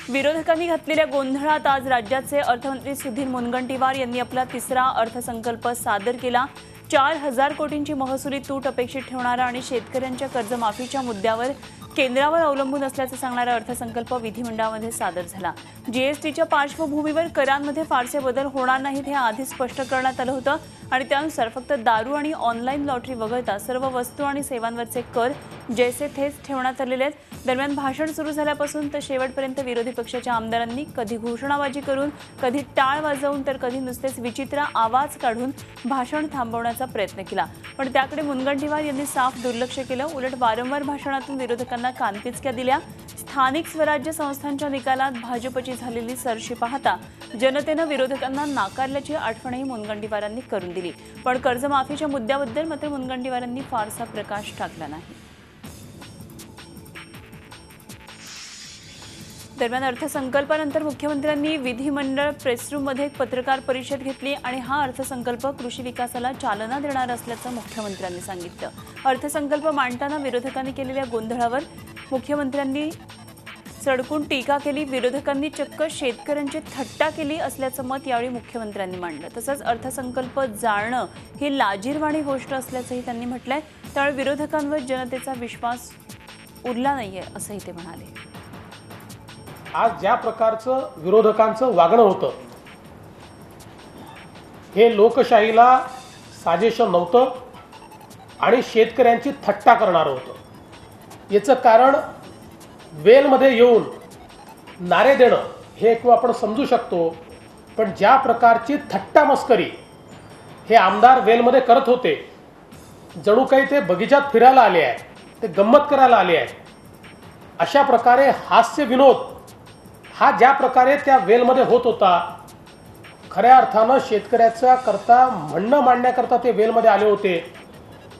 विरोधकांनी घातलेल्या गोंधळात आज राज्याचे अर्थमंत्री सुधीर मुनगंटीवार यांनी आपला तिसरा अर्थसंकल्प सादर केला। 4,000 कोटींची महसुली तूट अपेक्षित ठेवणारा आणि शेतकऱ्यांच्या कर्जमाफीच्या मुद्द्यावर केंद्रावर अवलंबून असल्याचं सांगणारा अर्थसंकल्प विधिमंडळामध्ये सादर झाला। जीएसटीच्या पार्श्वभूमीवर करांमध्ये फारसे बदल होणार नाहीत हे आधीच स्पष्ट करण्यात आलं होतं आणि त्यानुसार फक्त दारू आणि ऑनलाईन लॉटरी वगळता सर्व वस्तू आणि सेवांवरचे कर जैसे थेच ठेवण्यात आलेले आहेत। दरम्यान भाषण सुरू झाल्यापासून तर शेवटपर्यंत विरोधी पक्षाच्या आमदारांनी कधी घोषणाबाजी करून, कधी टाळ वाजवून तर कधी नुसतेच विचित्र आवाज काढून भाषण थांबवण्याचा प्रयत्न केला, पण त्याकडे मुनगंटीवार यांनी साफ दुर्लक्ष केलं। उलट वारंवार भाषणातून विरोधकांना कानपिचक्या दिल्या। स्थानिक स्वराज्य संस्थांच्या निकालात भाजपची झालेली सरशी पाहता जनतेनं विरोधकांना नाकारल्याची आठवणही मुनगंटीवारांनी करून दिली, पण कर्जमाफीच्या मुद्द्याबद्दल मात्र मुनगंटीवारांनी फारसा प्रकाश टाकला नाही। दरम्यान अर्थसंकल्पानंतर मुख्यमंत्र्यांनी विधिमंडळ प्रेसरूममध्ये एक पत्रकार परिषद घेतली आणि हा अर्थसंकल्प कृषी विकासाला चालना देणार असल्याचं मुख्यमंत्र्यांनी सांगितलं। अर्थसंकल्प मांडताना विरोधकांनी केलेल्या गोंधळावर मुख्यमंत्र्यांनी सडकून टीका केली। विरोधकांनी चक्क शेतकऱ्यांची थट्टा केली असल्याचं मत यावेळी मुख्यमंत्र्यांनी मांडलं। तसंच अर्थसंकल्प जाळणं ही लाजिरवाणी गोष्ट असल्याचंही त्यांनी म्हटलंय। त्यावेळी विरोधकांवर जनतेचा विश्वास उरला नाहीये असंही ते म्हणाले। आज ज्या प्रकारचं विरोधकांचं वागणं होतं हे लोकशाहीला साजेसं नव्हतं आणि शेतकऱ्यांची थट्टा करणारं होतं। याचं कारण वेलमध्ये येऊन नारे देणं हे आपण समजू शकतो, पण ज्या प्रकारची थट्टा मस्करी हे आमदार वेलमध्ये करत होते, जणू काही ते बगीचात फिरायला आले आहे, ते गंमत करायला आले आहे, अशा प्रकारे हास्य विनोद हा ज्या प्रकारे त्या वेलमध्ये होत होता, खऱ्या अर्थानं शेतकऱ्याचा करता म्हणणं मांडण्याकरता ते वेलमध्ये आले होते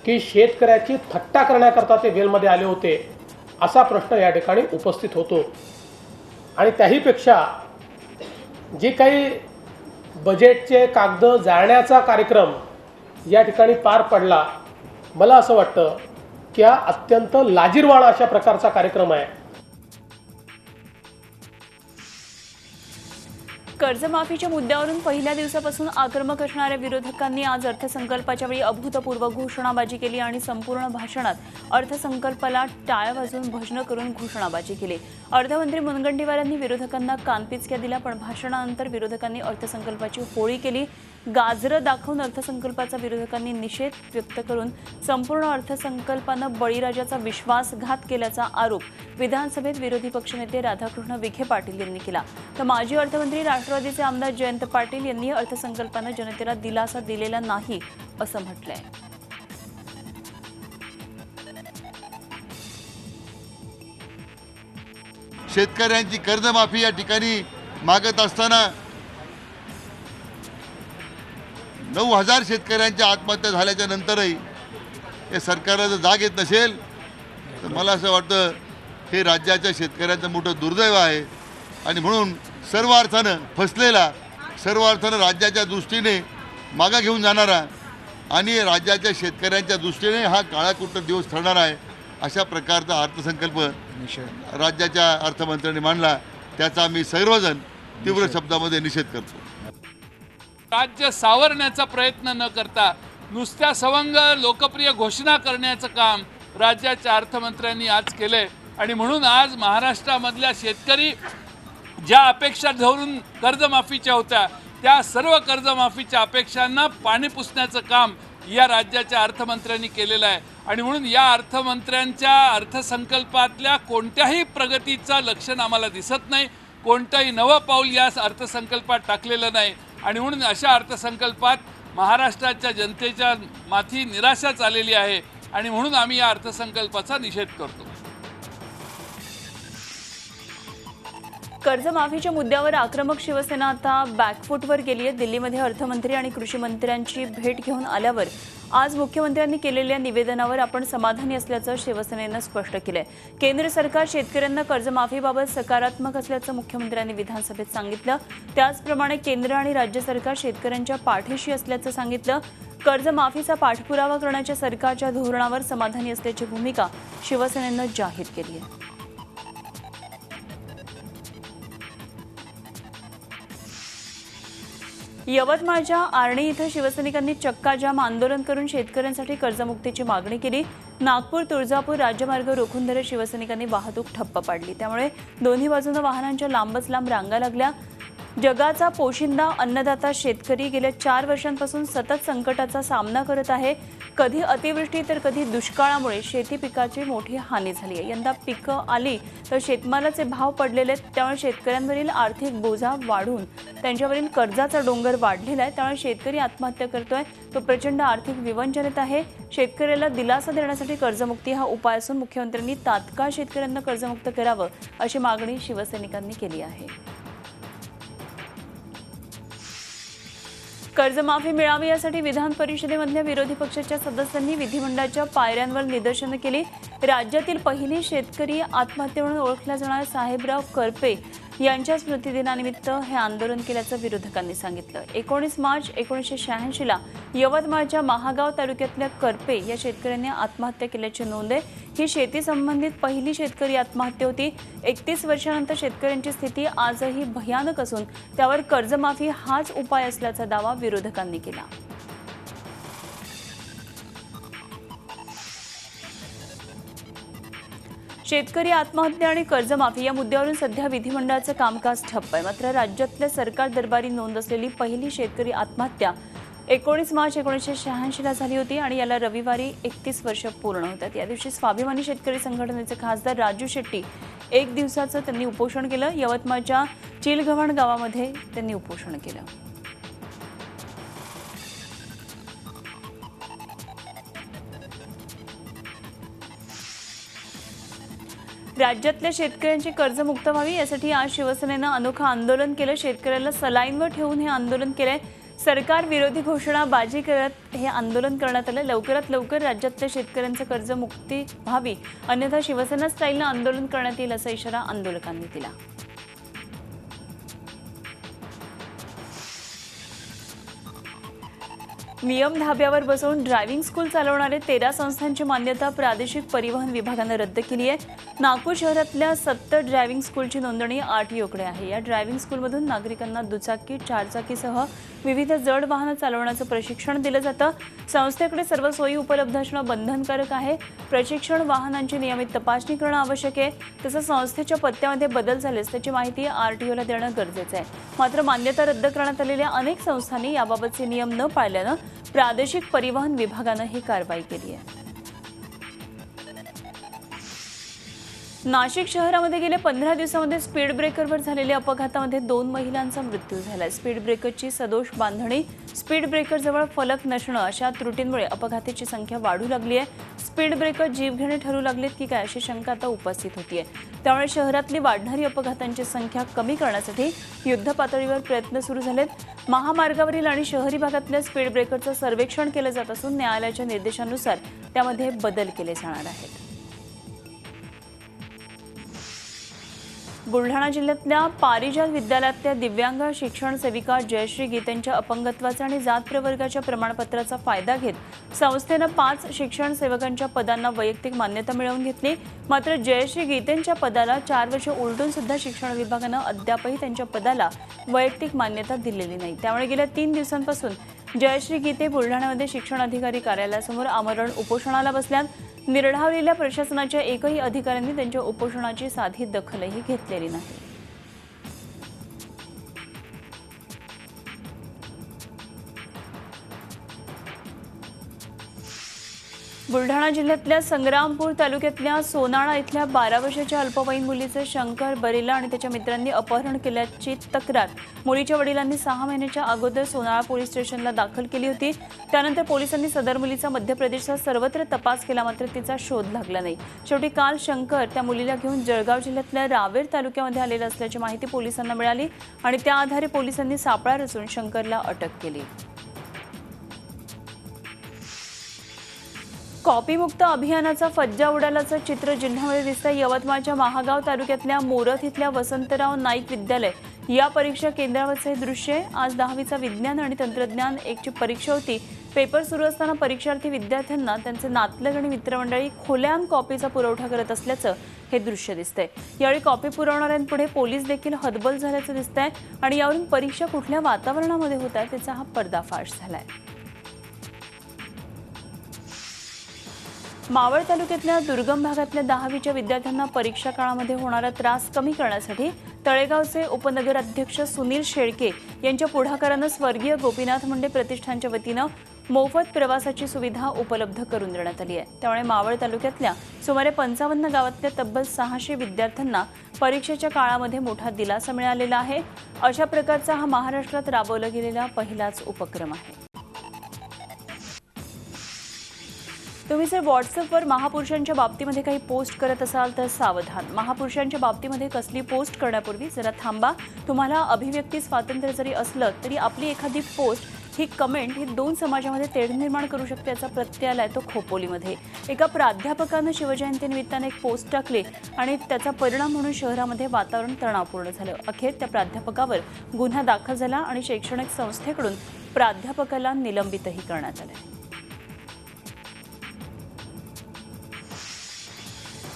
की शेतकऱ्याची थट्टा करण्याकरता ते वेलमध्ये आले होते, असा प्रश्न या ठिकाणी उपस्थित होतो। आणि त्याहीपेक्षा जे काही बजेटचे कागद जाळण्याचा कार्यक्रम या ठिकाणी पार पडला, मला असं वाटतं की हा अत्यंत लाजिरवाणा अशा प्रकारचा कार्यक्रम आहे। कर्जमाफीच्या मुद्द्यावरून पहिल्या दिवसापासून आक्रमक असणाऱ्या विरोधकांनी आज अर्थसंकल्पाच्या वेळी अभूतपूर्व घोषणाबाजी केली आणि संपूर्ण भाषणात अर्थसंकल्पाला टाळ्या वाजवून भजनं करून घोषणाबाजी केली। अर्थमंत्री मुनगंटीवारांनी विरोधकांना कानपिचक्या दिल्या, पण भाषणानंतर विरोधकांनी अर्थसंकल्पाची होळी केली। गाजरं दाखवून अर्थसंकल्पाचा विरोधकांनी निषेध व्यक्त करून संपूर्ण अर्थसंकल्पानं बळीराजाचा विश्वासघात केल्याचा आरोप विधानसभेत विरोधी पक्षनेते राधाकृष्ण विखे पाटील यांनी केला। तर माजी अर्थमंत्री राष्ट्रवादीचे आमदार जयंत पाटील यांनी अर्थसंकल्पानं जनतेला दिलासा दिलेला नाही असं म्हटलंय। शेतकऱ्यांची कर्जमाफी या ठिकाणी मागत असताना 9,000 शेतकऱ्यांच्या आत्महत्या झाल्याच्या नंतरही हे सरकारला जर जाग येत नसेल तर मला असं वाटतं हे राज्याच्या शेतकऱ्यांचं मोठं दुर्दैव आहे। आणि म्हणून सर्व अर्थानं फसलेला, सर्व अर्थानं राज्याच्या दृष्टीने मागा घेऊन जाणारा आणि राज्याच्या शेतकऱ्यांच्या दृष्टीने हा काळाकुट्ट दिवस ठरणार आहे, अशा प्रकारचा अर्थसंकल्प राज्याच्या अर्थमंत्र्यांनी मांडला, त्याचा आम्ही सर्वजण तीव्र शब्दामध्ये निषेध करतो। राज्य सावरण्याचा प्रयत्न न करता नुसत्या सवंग लोकप्रिय घोषणा करण्याचं काम राज्याच्या अर्थमंत्र्यांनी आज केले। आणि म्हणून आज महाराष्ट्रामधल्या शेतकरी ज्या अपेक्षा धरून कर्जमाफीच्या होत्या, त्या सर्व कर्जमाफीच्या अपेक्षांना पाणी पुसण्याचं काम या राज्याच्या अर्थमंत्र्यांनी केलेलं आहे। आणि म्हणून या अर्थमंत्र्यांच्या अर्थसंकल्पातल्या कोणत्याही प्रगतीचं लक्षण आम्हाला दिसत नाही, कोणतंही नवं पाऊल या अर्थसंकल्पात टाकलेलं नाही। आणि म्हणून अशा अर्थसंकल्पात महाराष्ट्राच्या जनतेच्या माथी निराशाच आलेली आहे आणि म्हणून आम्ही या अर्थसंकल्पाचा निषेध करतो। कर्जमाफीच्या मुद्द्यावर आक्रमक शिवसेना आता बॅकफूटवर गेली आहे। दिल्लीमध्ये अर्थमंत्री आणि कृषी मंत्र्यांची भेट घेऊन आल्यावर आज मुख्यमंत्र्यांनी केलेल्या निवेदनावर आपण समाधानी असल्याचं शिवसेनेनं स्पष्ट केलंय। केंद्र सरकार शेतकऱ्यांना कर्जमाफीबाबत सकारात्मक असल्याचं मुख्यमंत्र्यांनी विधानसभेत सांगितलं। त्याचप्रमाणे केंद्र आणि राज्य सरकार शेतकऱ्यांच्या पाठीशी असल्याचं सांगितलं। कर्जमाफीचा पाठपुरावा करण्याच्या सरकारच्या धोरणावर समाधानी असल्याची भूमिका शिवसेनेनं जाहीर केली आहे। यवतमाळच्या आर्णी इथं शिवसैनिकांनी चक्काजाम आंदोलन करून शेतकऱ्यांसाठी कर्जमुक्तीची मागणी केली. नागपूर तुळजापूर राज्यमार्ग रोखून धरत शिवसैनिकांनी वाहतूक ठप्प पाडली. त्यामुळे दोन्ही बाजूने वाहनांच्या लांबच लांब रांगा लागल्या. जगाचा पोशिंदा अन्नदाता शेतकरी गेल्या 4 वर्षांपासून सतत संकटाचा सामना करत आहे. कधी अतिवृष्टी तर कधी दुष्काळामुळे शेती पिकाची मोठी हानी झाली आहे. यंदा पिकं आली तर शेतमालाचे भाव पडलेले आहेत. त्यामुळे शेतकऱ्यांवरील आर्थिक बोजा वाढून त्यांच्यावरील कर्जाचा डोंगर वाढलेला आहे. त्यामुळे शेतकरी आत्महत्या करतोय. तो प्रचंड आर्थिक विवंचनेत आहे. शेतकऱ्याला दिलासा देण्यासाठी कर्जमुक्ती हा उपाय असून मुख्यमंत्र्यांनी तात्काळ शेतकऱ्यांना कर्जमुक्त करावं अशी मागणी शिवसैनिकांनी केली आहे. कर्जमाफी मिळावी यासाठी विधान परिषदेमधल्या विरोधी पक्षाच्या सदस्यांनी विधिमंडळाच्या पायऱ्यांवर निदर्शनं केली. राज्यातील पहिली शेतकरी आत्महत्या म्हणून ओळखल्या जाणाऱ्या साहेबराव करपे यांच्या स्मृतिदिनानिमित्त हे आंदोलन केल्याचं विरोधकांनी सांगितलं. 19 मार्च 1986ला यवतमाळच्या महागाव तालुक्यातल्या करपे या शेतकऱ्यांनी आत्महत्या केल्याची नोंद आहे. ही शेती संबंधित पहिली शेतकरी आत्महत्या होती. 31 वर्षानंतर शेतकऱ्यांची स्थिती आजही भयानक असून त्यावर कर्जमाफी हाच उपाय असल्याचा दावा विरोधकांनी केला. शेतकरी आत्महत्या आणि कर्जमाफी या मुद्द्यावरून सध्या विधिमंडळाचं कामकाज ठप्प आहे. मात्र राज्यातल्या सरकार दरबारी नोंद असलेली पहिली शेतकरी आत्महत्या 19 मार्च 1986ला झाली होती आणि याला रविवारी 31 वर्ष पूर्ण होतात. या दिवशी स्वाभिमानी शेतकरी संघटनेचे खासदार राजू शेट्टी 1 दिवसाचं त्यांनी उपोषण केलं. यवतमाळच्या चिलगव्हाण गावामध्ये त्यांनी उपोषण केलं. राज्यातल्या शेतकऱ्यांची कर्जमुक्त व्हावी यासाठी आज शिवसेनेनं अनोखं आंदोलन केलं. शेतकऱ्याला सलाईनवर ठेवून हे आंदोलन केलंय. सरकार विरोधी घोषणाबाजी करत हे आंदोलन करण्यात आलं. लवकरात लवकर राज्यातल्या शेतकऱ्यांचं कर्जमुक्ती व्हावी, अन्यथा शिवसेना स्टाईलनं आंदोलन करण्यात येईल असा इशारा आंदोलकांनी दिला. नियम धाब्यावर बसवून ड्रायव्हिंग स्कूल चालवणारे 13 संस्थांची मान्यता प्रादेशिक परिवहन विभागानं रद्द केली आहे. नागपूर शहरातल्या 70 ड्रायव्हिंग स्कूलची नोंदणी RTOकडे आहे. या ड्रायव्हिंग स्कूलमधून नागरिकांना दुचाकी, चारचाकीसह विविध जड वाहनं चालवण्याचं प्रशिक्षण दिलं जातं. संस्थेकडे सर्व सोयी उपलब्ध असणं बंधनकारक आहे. प्रशिक्षण वाहनांची नियमित तपासणी करणं आवश्यक आहे. तसंच संस्थेच्या पत्त्यामध्ये बदल झाल्यास त्याची माहिती RTOला देणं गरजेचं आहे. मात्र मान्यता रद्द करण्यात आलेल्या अनेक संस्थांनी याबाबतचे नियम न पाळल्यानं प्रादेशिक परिवहन विभागानं ही कारवाई केली आहे. नाशिक शहरामध्ये गेल्या 15 दिवसांमध्ये स्पीड ब्रेकरवर झालेल्या अपघातामध्ये 2 महिलांचा मृत्यू झाला. स्पीड ब्रेकरची सदोष बांधणी, स्पीड ब्रेकरजवळ फलक नसणं अशा त्रुटींमुळे अपघाताची संख्या वाढू लागली आहे. स्पीड ब्रेकर जीवघेणे ठरू लागलेत की काय अशी शंका आता उपस्थित होतीये. त्यामुळे शहरातली वाढणारी अपघातांची संख्या कमी करण्यासाठी युद्धपातळीवर प्रयत्न सुरू झालेत. महामार्गावरील आणि शहरी भागातल्या स्पीड ब्रेकरचं सर्वेक्षण केलं जात असून न्यायालयाच्या निर्देशानुसार त्यामध्ये बदल केले जाणार आहेत. बुलढाणा जिल्ह्यातल्या पारिजात विद्यालयातल्या दिव्यांग शिक्षण सेविका जयश्री गीतेंच्या अपंगत्वाचा आणि जात प्रवर्गाच्या प्रमाणपत्राचा फायदा घेत संस्थेनं 5 शिक्षण सेवकांच्या पदांना वैयक्तिक मान्यता मिळवून घेतली. मात्र जयश्री गीतेंच्या पदाला 4 वर्ष उलटून सुद्धा शिक्षण विभागानं अद्यापही त्यांच्या पदाला वैयक्तिक मान्यता दिलेली नाही. त्यामुळे गेल्या 3 दिवसांपासून जयश्री गीते बुलढाण्यामध्ये शिक्षण अधिकारी कार्यालयासमोर आमरण उपोषणाला बसल्यात. निर्ढावलेल्या प्रशासनाच्या एकही अधिकाऱ्यांनी त्यांच्या उपोषणाची साधी दखलही घेतलेली नाही. बुलढाणा जिल्ह्यातल्या संग्रामपूर तालुक्यातल्या सोनाळा इथल्या 12 वर्षाच्या अल्पवयीन मुलीचे शंकर बरेला आणि त्याच्या मित्रांनी अपहरण केल्याची तक्रार मुलीच्या वडिलांनी 6 महिन्याच्या अगोदर सोनाळा पोलीस स्टेशनला दाखल केली होती. त्यानंतर पोलिसांनी सदर मुलीचा मध्य प्रदेशात सर्वत्र तपास केला, मात्र तिचा शोध लागला नाही. शेवटी काल शंकर त्या मुलीला घेऊन जळगाव जिल्ह्यातल्या रावेर तालुक्यामध्ये आलेला असल्याची माहिती पोलिसांना मिळाली आणि त्या आधारे पोलिसांनी सापळा रचून शंकरला अटक केली. कॉपीमुक्त अभियानाचा फज्जा उडाल्याचं चित्र जिल्ह्यामध्ये दिसतंय. यवतमाळच्या महागाव तालुक्यातल्या मोरथ इथल्या वसंतराव नाईक विद्यालय या परीक्षा केंद्रावरचं हे दृश्य आहे. आज 10वीचा विज्ञान आणि तंत्रज्ञान 1ची परीक्षा होती. पेपर सुरू असताना परीक्षार्थी विद्यार्थ्यांना त्यांचे नातलग आणि मित्रमंडळी खुलेआम कॉपीचा पुरवठा करत असल्याचं हे दृश्य दिसतंय. यावेळी कॉपी पुरवणाऱ्यांपुढे पोलीस देखील हतबल झाल्याचं दिसतंय आणि यावरून परीक्षा कुठल्या वातावरणामध्ये होत आहे त्याचा हा पर्दाफाश झालाय. मावळ तालुक्यातल्या दुर्गम भागातल्या 10वीच्या विद्यार्थ्यांना परीक्षा काळामध्ये होणारा त्रास कमी करण्यासाठी तळेगावचे उपनगर अध्यक्ष सुनील शेळके यांच्या पुढाकारानं स्वर्गीय गोपीनाथ मुंडे प्रतिष्ठानच्या वतीनं मोफत प्रवासाची सुविधा उपलब्ध करून देण्यात आली आहे. त्यामुळे मावळ तालुक्यातल्या सुमारे 55 गावातल्या तब्बल 600 विद्यार्थ्यांना परीक्षेच्या काळामध्ये मोठा दिलासा मिळालेला आहे. अशा प्रकारचा हा महाराष्ट्रात राबवला गेलेला पहिलाच उपक्रम आहे. तुम्ही जर व्हॉट्सअपवर महापुरुषांच्या बाबतीमध्ये काही पोस्ट करत असाल तर सावधान. महापुरुषांच्या बाबतीमध्ये कसली पोस्ट करण्यापूर्वी जरा थांबा. तुम्हाला अभिव्यक्ती स्वातंत्र्य जरी असलं तरी आपली एखादी पोस्ट ही कमेंट ही 2 समाजामध्ये तेढ निर्माण करू शकते याचा प्रत्यय आलाय तो खोपोलीमध्ये. एका प्राध्यापकानं शिवजयंतीनिमित्ताने एक पोस्ट टाकली आणि त्याचा परिणाम म्हणून शहरामध्ये वातावरण तणावपूर्ण झालं. अखेर त्या प्राध्यापकावर गुन्हा दाखल झाला आणि शैक्षणिक संस्थेकडून प्राध्यापकाला निलंबितही करण्यात आलं.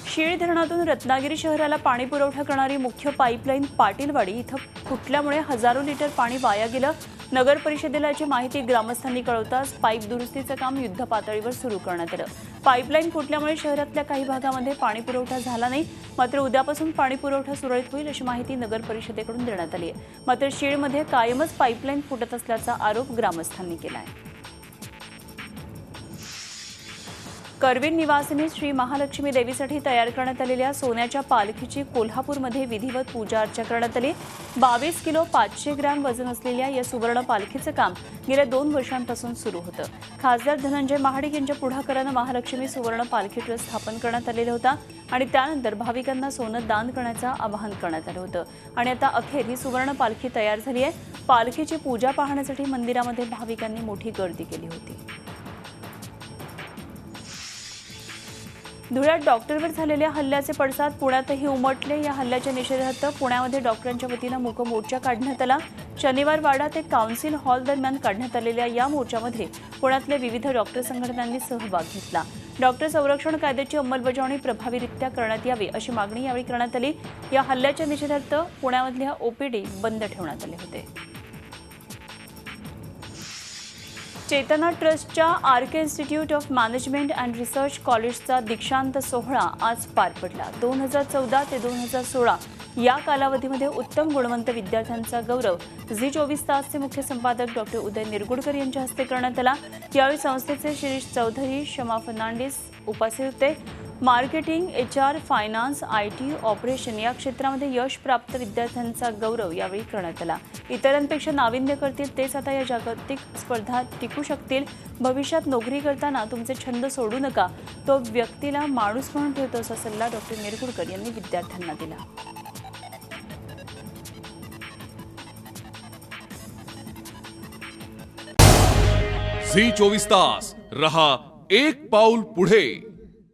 शीळ धरणातून रत्नागिरी शहराला पाणी पुरवठा करणारी मुख्य पाईपलाईन पाटीलवाडी इथं फुटल्यामुळे हजारो लिटर पाणी वाया गेलं. नगर परिषदेला याची माहिती ग्रामस्थांनी कळवताच पाईप दुरुस्तीचं काम युद्धपातळीवर सुरू करण्यात आलं. पाईपलाईन फुटल्यामुळे शहरातल्या काही भागामध्ये पाणी पुरवठा झाला नाही. मात्र उद्यापासून पाणी पुरवठा सुरळीत होईल अशी माहिती नगर परिषदेकडून देण्यात आली आहे. मात्र शीळमध्ये कायमच पाईपलाईन फुटत असल्याचा आरोप ग्रामस्थांनी केला आहे. करवीर निवासिनी श्री महालक्ष्मी देवीसाठी तयार करण्यात आलेल्या सोन्याच्या पालखीची कोल्हापूरमध्ये विधिवत पूजा अर्चा करण्यात आली. 22 किलो 500 ग्रॅम वजन असलेल्या या सुवर्ण पालखीचं काम गेल्या 2 वर्षांपासून सुरू होतं. खासदार धनंजय महाडिक यांच्या पुढाकारानं महालक्ष्मी सुवर्ण पालखी ट्रस्ट स्थापन करण्यात आलेला होता आणि त्यानंतर भाविकांना सोनं दान करण्याचं आवाहन करण्यात आलं होतं आणि आता अखेर ही सुवर्ण पालखी तयार झाली आहे. पालखीची पूजा पाहण्यासाठी मंदिरामध्ये भाविकांनी मोठी गर्दी केली होती. धुळ्यात डॉक्टरवर झालेल्या हल्ल्याचे पडसाद पुण्यातही उमटले. या हल्ल्याच्या निषेधार्थ पुण्यामध्ये डॉक्टरांच्या वतीनं मूक मोर्चा काढण्यात आला. शनिवार वाडा ते काउन्सिल हॉल दरम्यान काढण्यात आलेल्या या मोर्चामध्ये पुण्यातल्या विविध डॉक्टर संघटनांनी सहभाग घेतला. डॉक्टर संरक्षण कायद्याची अंमलबजावणी प्रभावीरित्या करण्यात यावी अशी मागणी यावेळी करण्यात आली. या हल्ल्याच्या निषेधार्थ पुण्यामधल्या ओपीडी बंद ठेवण्यात आले होते. चेतना ट्रस्टच्या R K. Institute of management and research कॉलेजचा दीक्षांत सोहळा आज पार पडला. 2014 ते 2016 या कालावधीमध्ये उत्तम गुणवंत विद्यार्थ्यांचा गौरव झी 24 तासचे मुख्य संपादक डॉक्टर उदय निरगुडकर यांच्या हस्ते करण्यात आला. यावेळी संस्थेचे शिरीष चौधरी, शमा फर्नांडिस उपस्थित होते. Marketing, HR, finance, IT, operation या क्षेत्रामध्ये यश प्राप्त विद्यार्थ्यांचा गौरव यावेळी करण्यात आला. इतरांपेक्षा नाविन्य करतील तेच आता या जागतिक स्पर्धात टिकू शकतील. भविष्यात नोकरी करताना तुमचे छंद सोडू नका. तो व्यक्तीला माणूस म्हणून ठेवतो असा सल्ला डॉक्टर निरगुडकर यांनी विद्यार्थ्यांना दिला. झी 24 तास रहा एक पाऊल पुढे.